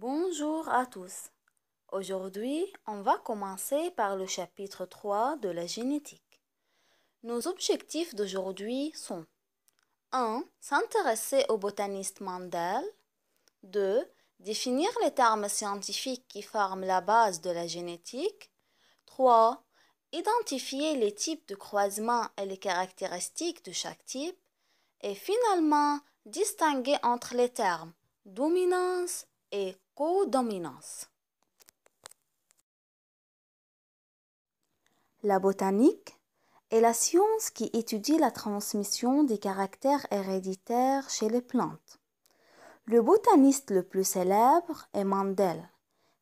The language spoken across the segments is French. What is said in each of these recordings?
Bonjour à tous. Aujourd'hui, on va commencer par le chapitre 3 de la génétique. Nos objectifs d'aujourd'hui sont 1. S'intéresser au botaniste Mendel. 2. Définir les termes scientifiques qui forment la base de la génétique. 3. Identifier les types de croisements et les caractéristiques de chaque type. Et finalement, distinguer entre les termes dominance et codominance. La botanique est la science qui étudie la transmission des caractères héréditaires chez les plantes. Le botaniste le plus célèbre est Mendel.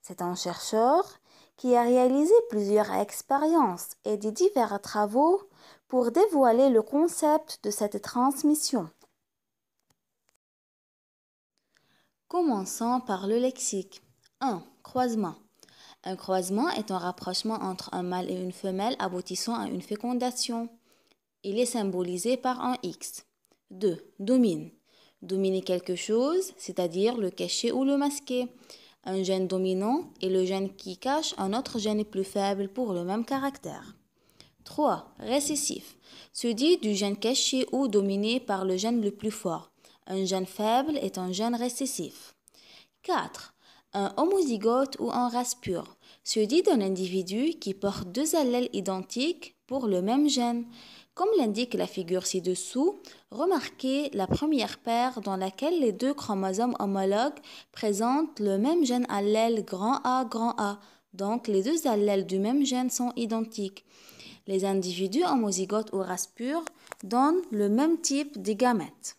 C'est un chercheur qui a réalisé plusieurs expériences et des divers travaux pour dévoiler le concept de cette transmission. Commençons par le lexique. 1. Croisement. Un croisement est un rapprochement entre un mâle et une femelle aboutissant à une fécondation. Il est symbolisé par un X. 2. Domine. Dominer quelque chose, c'est-à-dire le cacher ou le masquer. Un gène dominant est le gène qui cache un autre gène plus faible pour le même caractère. 3. Récessif. Se dit du gène caché ou dominé par le gène le plus fort. Un gène faible est un gène récessif. 4. Un homozygote ou un race pure se dit d'un individu qui porte deux allèles identiques pour le même gène. Comme l'indique la figure ci-dessous, remarquez la première paire dans laquelle les deux chromosomes homologues présentent le même gène allèle grand A, donc les deux allèles du même gène sont identiques. Les individus homozygotes ou race pure donnent le même type de gamètes.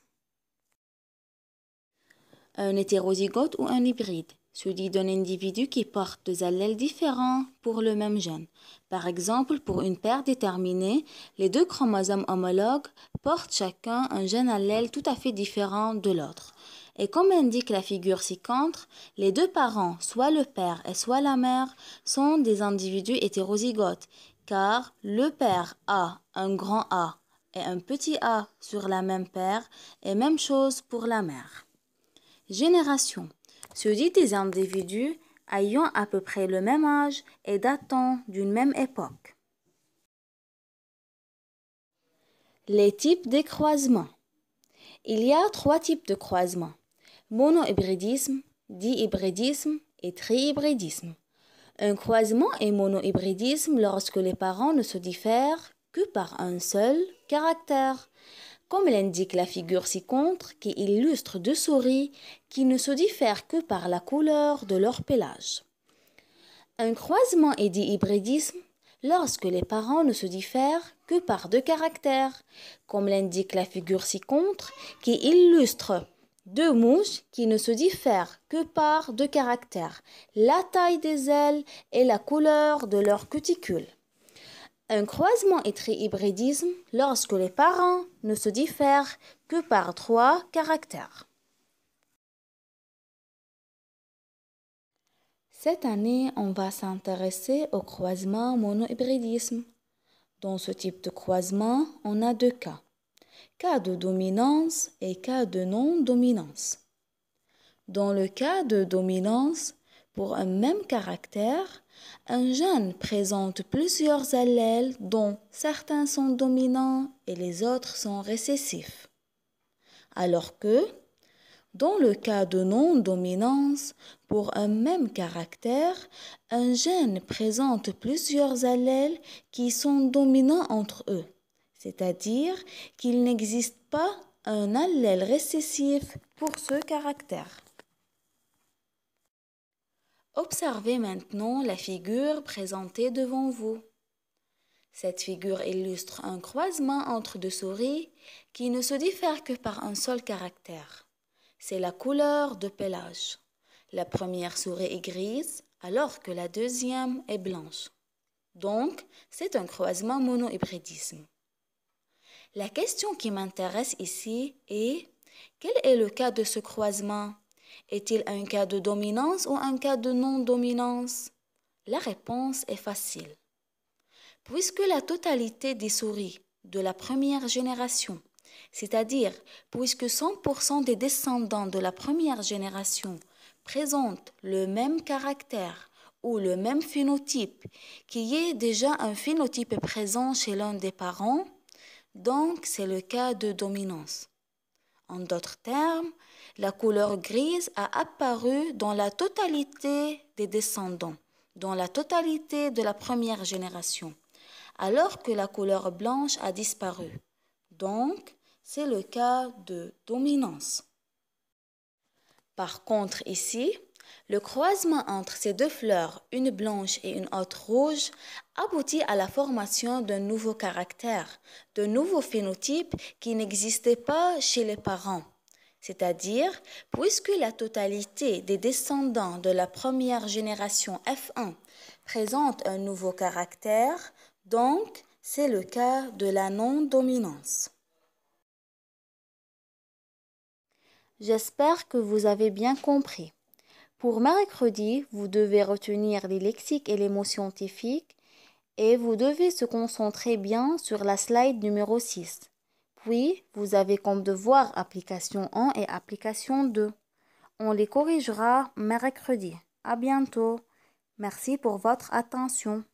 Un hétérozygote ou un hybride se dit d'un individu qui porte deux allèles différents pour le même gène. Par exemple, pour une paire déterminée, les deux chromosomes homologues portent chacun un gène allèle tout à fait différent de l'autre. Et comme indique la figure ci-contre, les deux parents, soit le père et soit la mère, sont des individus hétérozygotes, car le père a un grand A et un petit a sur la même paire, et même chose pour la mère. Génération se dit des individus ayant à peu près le même âge et datant d'une même époque. Les types des croisements. Il y a trois types de croisements: monohybridisme, dihybridisme et trihybridisme. Un croisement est monohybridisme lorsque les parents ne se diffèrent que par un seul caractère, comme l'indique la figure ci-contre qui illustre deux souris qui ne se diffèrent que par la couleur de leur pelage. Un croisement est dihybridisme lorsque les parents ne se diffèrent que par deux caractères, comme l'indique la figure ci-contre qui illustre deux mouches qui ne se diffèrent que par deux caractères, la taille des ailes et la couleur de leur cuticule. Un croisement est trihybridisme lorsque les parents ne se diffèrent que par trois caractères. Cette année, on va s'intéresser au croisement monohybridisme. Dans ce type de croisement, on a deux cas: cas de dominance et cas de non-dominance. Dans le cas de dominance, pour un même caractère, un gène présente plusieurs allèles dont certains sont dominants et les autres sont récessifs. Alors que, dans le cas de non-dominance, pour un même caractère, un gène présente plusieurs allèles qui sont dominants entre eux, c'est-à-dire qu'il n'existe pas un allèle récessif pour ce caractère. Observez maintenant la figure présentée devant vous. Cette figure illustre un croisement entre deux souris qui ne se diffèrent que par un seul caractère. C'est la couleur de pelage. La première souris est grise alors que la deuxième est blanche. Donc, c'est un croisement monohybridisme. La question qui m'intéresse ici est: quel est le cas de ce croisement? Est-il un cas de dominance ou un cas de non-dominance? La réponse est facile. Puisque la totalité des souris de la première génération C'est-à-dire, puisque 100% des descendants de la première génération présentent le même caractère ou le même phénotype, qui est déjà un phénotype présent chez l'un des parents, donc c'est le cas de dominance. En d'autres termes, la couleur grise a apparu dans la totalité des descendants, dans la totalité de la première génération, alors que la couleur blanche a disparu. Donc, c'est le cas de dominance. Par contre, ici, le croisement entre ces deux fleurs, une blanche et une autre rouge, aboutit à la formation d'un nouveau caractère, de nouveaux phénotypes qui n'existaient pas chez les parents. C'est-à-dire, puisque la totalité des descendants de la première génération F1 présente un nouveau caractère, donc c'est le cas de la non-dominance. J'espère que vous avez bien compris. Pour mercredi, vous devez retenir les lexiques et les mots scientifiques et vous devez se concentrer bien sur la slide numéro 6. Puis, vous avez comme devoir application 1 et application 2. On les corrigera mercredi. À bientôt. Merci pour votre attention.